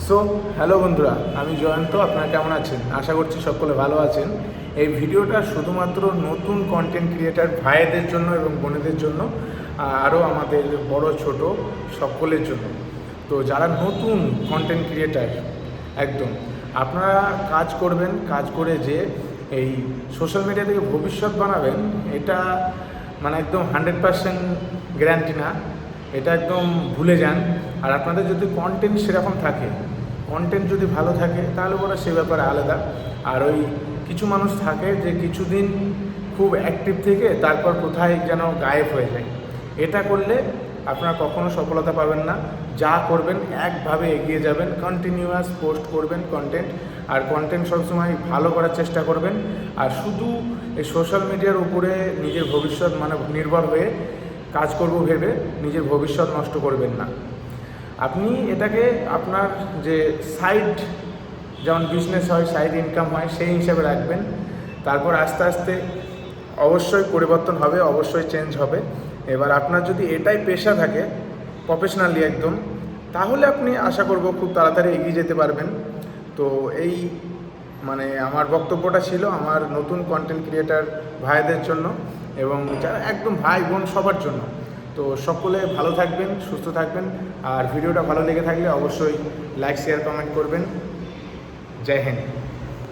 So hello বন্ধুরা, আমি জয়ন্ত। আপনারা কেমন আছেন? আশা করছি সকলে ভালো আছেন। এই ভিডিওটা শুধুমাত্র নতুন কন্টেন্ট ক্রিয়েটার ভাইদের জন্য এবং বোনেদের জন্য, আরও আমাদের বড় ছোট সকলের জন্য। তো যারা নতুন কন্টেন্ট ক্রিয়েটার, একদম আপনারা কাজ করবেন, কাজ করে যে এই সোশ্যাল মিডিয়া থেকে ভবিষ্যৎ বানাবেন, এটা মানে একদম 100% গ্যারান্টি না, এটা একদম ভুলে যান। আর আপনাদের যদি কন্টেন্ট সেরকম থাকে, কন্টেন্ট যদি ভালো থাকে, তাহলে ওরা সে ব্যাপারে আলাদা। আর ওই কিছু মানুষ থাকে যে কিছুদিন খুব অ্যাক্টিভ থেকে তারপর কোথায় যেন গায়েব হয়ে যায়। এটা করলে আপনারা কখনো সফলতা পাবেন না। যা করবেন একভাবে এগিয়ে যাবেন, কন্টিনিউয়াস পোস্ট করবেন কন্টেন্ট, আর কন্টেন্ট সবসময় ভালো করার চেষ্টা করবেন। আর শুধু এই সোশ্যাল মিডিয়ার উপরে নিজের ভবিষ্যৎ নির্ভর হয়ে কাজ করব ভেবে নিজের ভবিষ্যৎ নষ্ট করবেন না। আপনি এটাকে আপনার যে সাইড, যেমন বিজনেস হয়, সাইড ইনকাম হয়, সেই হিসাবে রাখবেন। তারপর আস্তে আস্তে অবশ্যই পরিবর্তন হবে, অবশ্যই চেঞ্জ হবে। এবার আপনার যদি এটাই পেশা থাকে প্রফেশনালি একদম, তাহলে আপনি আশা করব খুব তাড়াতাড়ি এগিয়ে যেতে পারবেন। তো এই আমার বক্তব্যটা ছিল আমার নতুন কন্টেন্ট ক্রিয়েটার ভাইদের জন্য এবং যারা একদম ভাই বোন সবার জন্য। তো সকলে ভালো থাকবেন, সুস্থ থাকবেন। আর ভিডিওটা ভালো লেগে থাকলে অবশ্যই লাইক, শেয়ার, কমেন্ট করবেন। জয় হিন্দ।